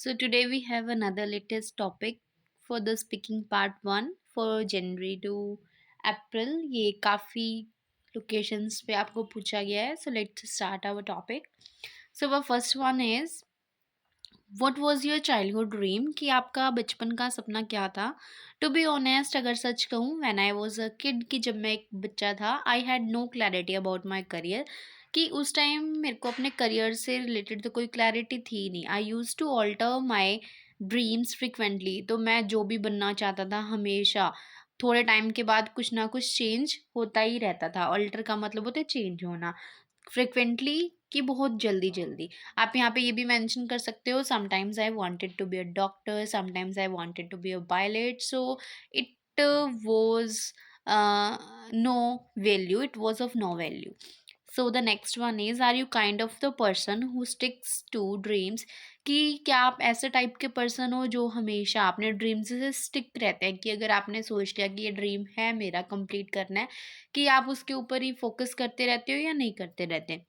So today we have another latest topic for the speaking part 1 for January to April. ये काफ़ी locations पे आपको पूछा गया है. So let's start our topic. So our first one is what was your childhood dream कि आपका बचपन का सपना क्या था. टू बी ऑनेस्ट अगर सच कहूँ when I was a kid कि जब मैं एक बच्चा था I had no clarity about my career कि उस टाइम मेरे को अपने करियर से रिलेटेड तो कोई क्लैरिटी थी नहीं. I use to alter my dreams frequently. तो मैं जो भी बनना चाहता था हमेशा थोड़े टाइम के बाद कुछ ना कुछ चेंज होता ही रहता था. ऑल्टर का मतलब होता है चेंज होना. फ्रिक्वेंटली कि बहुत जल्दी जल्दी. आप यहाँ पे ये भी मेंशन कर सकते हो sometimes I wanted to be a doctor, sometimes I wanted to be a pilot. So it was no value, it was of no value. So the next one is are you kind of the person who sticks to dreams कि क्या आप ऐसे type के person हो जो हमेशा अपने dreams से स्टिक रहते हैं कि अगर आपने सोच लिया कि ये ड्रीम है मेरा कंप्लीट करना है कि आप उसके ऊपर ही फोकस करते रहते हो या नहीं करते रहते.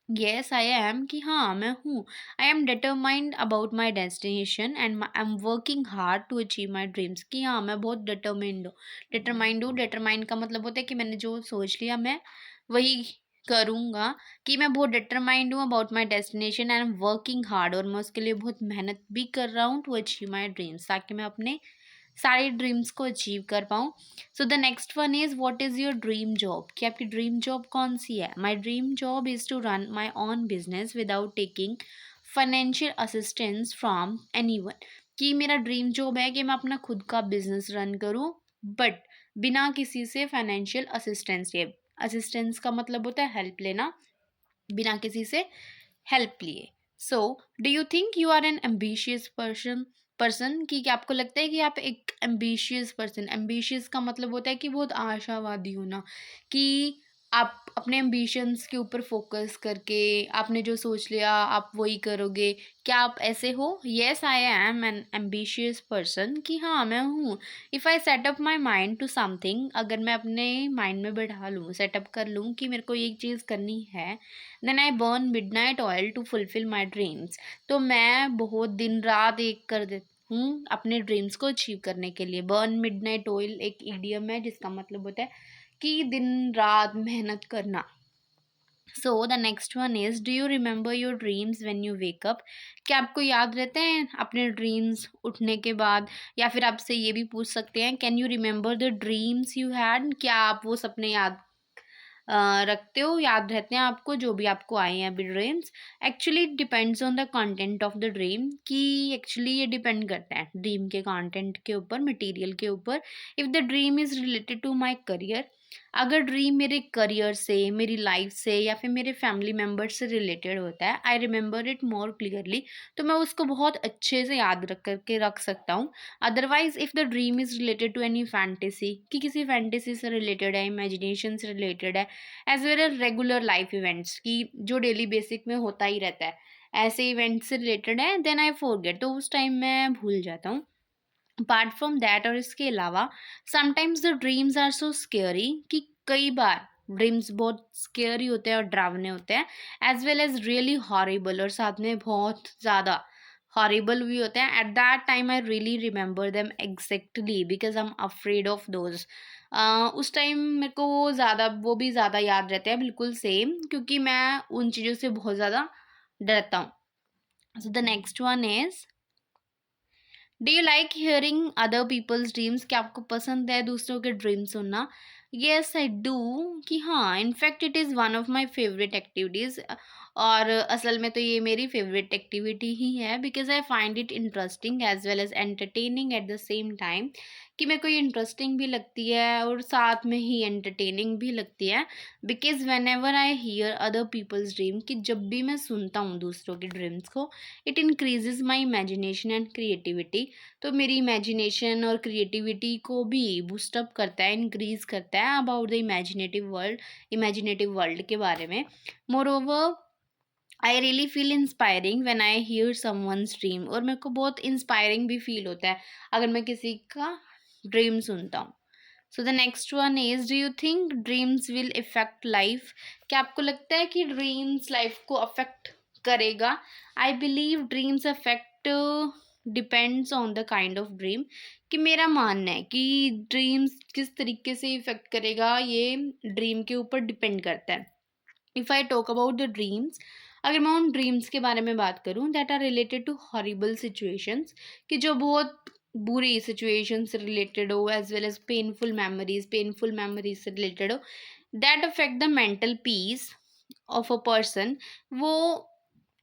येस आई एम कि हाँ मैं हूँ. I am determined about my destination and I am working hard to achieve my dreams कि हाँ मैं बहुत डिटरमाइंड हूँ. डिटरमाइंड का मतलब होता है कि मैंने जो सोच लिया मैं वही करूँगा. कि मैं बहुत डिटरमाइंड हूँ about my destination and working hard और मैं उसके लिए बहुत मेहनत भी कर रहा हूँ टू अचीव माई ड्रीम्स ताकि मैं अपने सारे ड्रीम्स को अचीव कर पाऊँ. So the next one is what is your dream job कि आपकी ड्रीम जॉब कौन सी है. My dream job is to run my own business without taking financial assistance from anyone. कि मेरा ड्रीम जॉब है कि मैं अपना खुद का बिजनेस रन करूँ बट बिना किसी से फाइनेंशियल असिस्टेंस लिए. असिस्टेंस का मतलब होता है हेल्प लेना, बिना किसी से हेल्प लिए. So do you think you are an ambitious person कि क्या आपको लगता है कि आप एक एम्बिशियस पर्सन. एम्बिशियस का मतलब होता है कि बहुत आशावादी होना कि आप अपने एम्बिशंस के ऊपर फोकस करके आपने जो सोच लिया आप वही करोगे. क्या आप ऐसे हो. Yes I am an ambitious person कि हाँ मैं हूँ. If I set up my mind to something अगर मैं अपने माइंड में बैठा लूँ सेटअप कर लूँ कि मेरे को ये चीज़ करनी है then I burn midnight oil to fulfil my dreams. तो मैं बहुत दिन रात एक कर देती हूँ अपने ड्रीम्स को अचीव करने के लिए. बर्न मिडनाइट ऑयल एक ईडियम है जिसका मतलब होता है कि दिन रात मेहनत करना. सो the next one is do you remember your dreams when you wake up. क्या आपको याद रहते हैं अपने ड्रीम्स उठने के बाद. या फिर आपसे ये भी पूछ सकते हैं can you remember the dreams you had. क्या आप वो सपने याद रखते हो, याद रहते हैं आपको जो भी आपको आए हैं अभी dreams. Actually it depends on the content of the dream कि एक्चुअली ये डिपेंड करता है ड्रीम के कंटेंट के ऊपर, मटेरियल के ऊपर. If the dream is related to my career अगर ड्रीम मेरे करियर से, मेरी लाइफ से या फिर मेरे फैमिली मेम्बर्स से रिलेटेड होता है I remember it more clearly. तो मैं उसको बहुत अच्छे से याद रख करके रख सकता हूँ. Otherwise if the dream is related to any fantasy कि किसी फैंटेसी से रिलेटेड है, इमेजिनेशन से रिलेटेड है, as well as regular life events की जो डेली बेसिक में होता ही रहता है ऐसे इवेंट्स से रिलेटेड है देन आई फॉरगेट. तो उस टाइम मैं भूल जाता हूँ. अपार्ट फ्रॉम दैट और इसके अलावा sometimes the dreams are so scary कि कई बार ड्रीम्स बहुत स्केरी होते हैं और डरावने होते हैं as well as really horrible और साथ में बहुत ज़्यादा हॉरिबल भी होते हैं. At that time I really remember them exactly because I am afraid of those. उस टाइम मेरे को वो भी ज़्यादा याद रहते हैं बिल्कुल सेम क्योंकि मैं उन चीज़ों से बहुत ज़्यादा डरता हूँ. So the next one is do you like hearing other people's dreams. क्या आपको पसंद है दूसरों के ड्रीम सुनना. येस आई डू कि हाँ in fact it is one of my favourite activities. और असल में तो ये मेरी फेवरेट एक्टिविटी ही है because I find it interesting as well as entertaining at the same time. कि मेरे को ये इंटरेस्टिंग भी लगती है और साथ में ही एंटरटेनिंग भी लगती है. Because whenever I hear other people's dream कि जब भी मैं सुनता हूँ दूसरों के ड्रीम्स को it increases my imagination and creativity. तो मेरी इमेजिनेशन और क्रिएटिविटी को भी बूस्टअप करता है, इंक्रीज करता है अबाउट द इमेजिनेटिव वर्ल्ड के बारे में. More over I really feel inspiring when I hear someone's dream और मेरे को बहुत इंस्पायरिंग भी फील होता है अगर मैं किसी का ड्रीम सुनता हूँ. So the next one is do you think dreams will effect life. क्या आपको लगता है कि ड्रीम्स लाइफ को अफेक्ट करेगा. I believe dreams affect depends on the kind of dream, कि मेरा मानना है कि ड्रीम्स किस तरीके से इफ़ेक्ट करेगा, ये ड्रीम के ऊपर डिपेंड करता है। If I talk about the dreams, अगर मैं उन ड्रीम्स के बारे में बात करूँ that are related to horrible situations, कि जो बहुत बुरी सिचुएशन से रिलेटेड हो, as well as painful memories से रिलेटेड हो, that affect the mental peace of a person, वो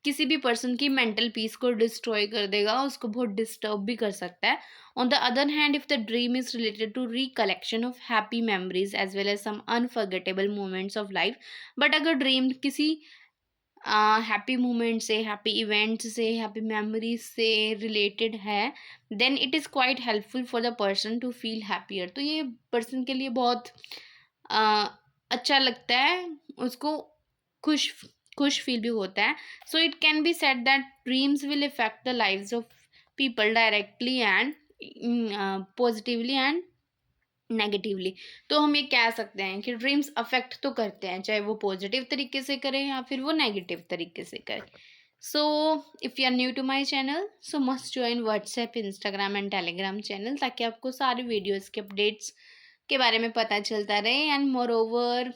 किसी भी पर्सन की मेंटल पीस को डिस्ट्रॉय कर देगा, उसको बहुत डिस्टर्ब भी कर सकता है। On the other hand, if the dream is related to recollection of happy memories as well as some unforgettable moments of life, but अगर ड्रीम किसी हैप्पी मोमेंट से, हैप्पी इवेंट से, हैप्पी मेमोरीज से related है, then it is quite helpful for the person to feel happier. तो ये person के लिए बहुत uh, अच्छा लगता है, उसको खुश खुश फील भी होता है। So it can be said that dreams will effect the lives of people directly and positively and negatively. तो हम ये कह सकते हैं कि ड्रीम्स अफेक्ट तो करते हैं, चाहे वो पॉजिटिव तरीके से करें या फिर वो नेगेटिव तरीके से करें। So if you are new to my channel, so must join WhatsApp, Instagram and Telegram channel, ताकि आपको सारे वीडियोस के अपडेट्स के बारे में पता चलता रहे। एंड मोर ओवर,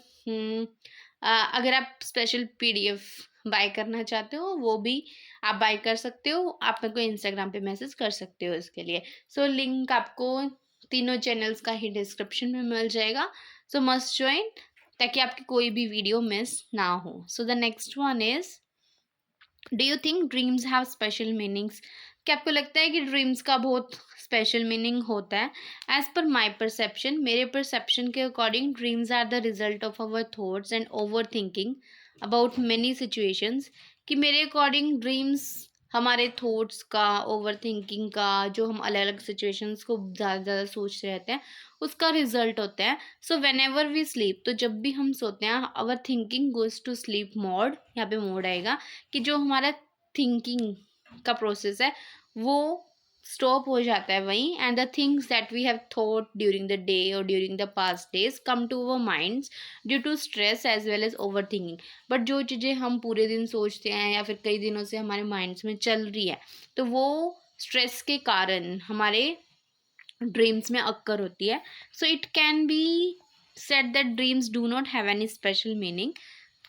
अगर आप स्पेशल पीडीएफ बाय करना चाहते हो, वो भी आप बाय कर सकते हो। आप मेरे को इंस्टाग्राम पे मैसेज कर सकते हो इसके लिए। सो लिंक आपको तीनों चैनल्स का ही डिस्क्रिप्शन में मिल जाएगा। सो मस्ट ज्वाइन, ताकि आपकी कोई भी वीडियो मिस ना हो। सो the next one is, do you think dreams have special meanings? क्या आपको लगता है कि ड्रीम्स का बहुत स्पेशल मीनिंग होता है? एज पर माई परसेप्शन, मेरे परसेप्शन के according, dreams are the result of our thoughts and over thinking about many situations. कि मेरे अकॉर्डिंग ड्रीम्स हमारे थॉट्स का, ओवर थिंकिंग का, जो हम अलग अलग सिचुएशंस को ज़्यादा ज़्यादा सोचते रहते हैं, उसका रिजल्ट होता है। So whenever we sleep, तो जब भी हम सोते हैं, our thinking goes to sleep mode, यहाँ पे मोड आएगा, कि जो हमारा थिंकिंग का प्रोसेस है वो स्टॉप हो जाता है वहीं, and the things that we have thought during the day और during the past days come to our minds due to stress as well as over thinking. But जो चीज़ें हम पूरे दिन सोचते हैं या फिर कई दिनों से हमारे माइंड्स में चल रही है, तो वो स्ट्रेस के कारण हमारे ड्रीम्स में अक्कर होती है। So it can be said that dreams do not have any special meaning,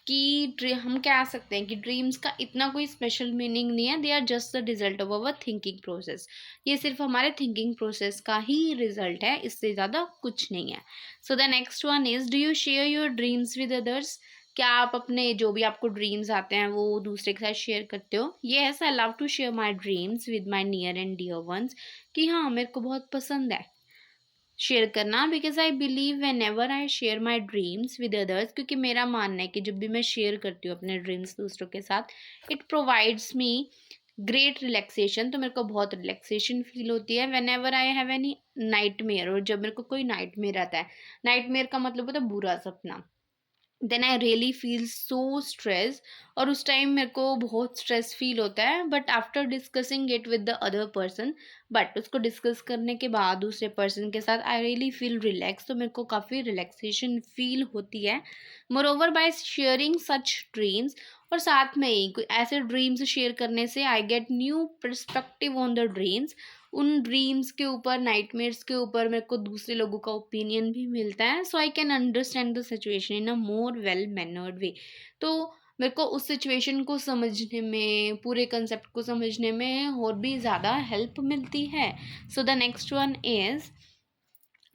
कि हम कह सकते हैं कि ड्रीम्स का इतना कोई स्पेशल मीनिंग नहीं है, they are just the result of our thinking process. ये सिर्फ हमारे थिंकिंग प्रोसेस का ही रिजल्ट है, इससे ज़्यादा कुछ नहीं है। So the next one is, do you share your dreams with others? क्या आप अपने जो भी आपको ड्रीम्स आते हैं वो दूसरे के साथ शेयर करते हो? Yes, I love to share my dreams with my near and dear ones, कि हाँ, मेरे को बहुत पसंद है शेयर करना, because I believe whenever I share my dreams with others, क्योंकि मेरा मानना है कि जब भी मैं शेयर करती हूँ अपने ड्रीम्स दूसरों के साथ, it provides me great relaxation. तो मेरे को बहुत रिलैक्सेशन फील होती है when ever I have any nightmare, और जब मेरे को कोई नाइटमेयर आता है, नाइटमेयर का मतलब होता है बुरा सपना, then I really feel so stress, और उस टाइम मेरे को बहुत स्ट्रेस फील होता है। But after discussing it with the other person, but उसको डिस्कस करने के बाद दूसरे पर्सन के साथ, आई रियली फील रिलैक्स, तो मेरे को काफ़ी रिलैक्सेशन फील होती है। More over by sharing such dreams, और साथ में ही कोई ऐसे ड्रीम्स शेयर करने से I get new perspective on the dreams. उन ड्रीम्स के ऊपर, नाइटमेयर्स के ऊपर मेरे को दूसरे लोगों का ओपिनियन भी मिलता है। So I can understand the situation in a more well mannered way. तो मेरे को उस सिचुएशन को समझने में, पूरे कंसेप्ट को समझने में और भी ज़्यादा हेल्प मिलती है। So the next one is,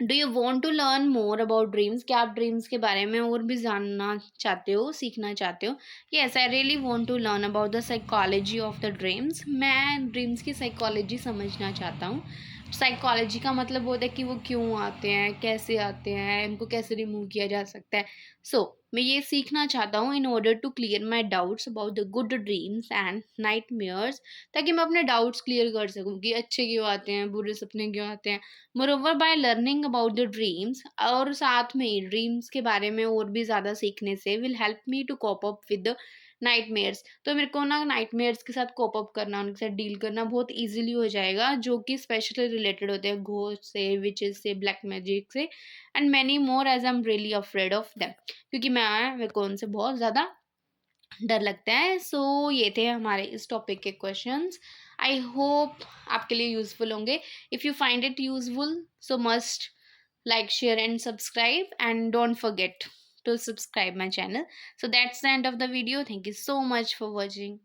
do you want to learn more about dreams? क्या आप ड्रीम्स के बारे में और भी जानना चाहते हो, सीखना चाहते हो? Yes, I really want to learn about the psychology of the dreams. मैं ड्रीम्स की साइकोलॉजी समझना चाहता हूँ। साइकोलॉजी का मतलब होता है कि वो क्यों आते हैं, कैसे आते हैं, इनको कैसे रिमूव किया जा सकता है। मैं ये सीखना चाहता हूँ in order to clear my doubts about the good dreams and nightmares, ताकि मैं अपने डाउट्स क्लियर कर सकूँ कि अच्छे क्यों आते हैं, बुरे सपने क्यों आते हैं। Moreover by learning about the dreams, और साथ में ही ड्रीम्स के बारे में और भी ज़्यादा सीखने से, will help me to cope up with the nightmares. तो मेरे को ना नाइटमेयर्स के साथ कोप अप करना, उनके साथ डील करना बहुत ईजिली हो जाएगा, जो कि स्पेशली रिलेटेड होते हैं घोस्ट से, विचेस से, ब्लैक मैजिक से, and many more, as I am really afraid of them, क्योंकि मेरे को उनसे बहुत ज़्यादा डर लगता है। ये थे हमारे इस टॉपिक के क्वेश्चंस। आई होप आपके लिए यूजफुल होंगे. If you find it useful, so must like, share and subscribe, and don't forget to subscribe my channel. So that's the end of the video. Thank you so much for watching.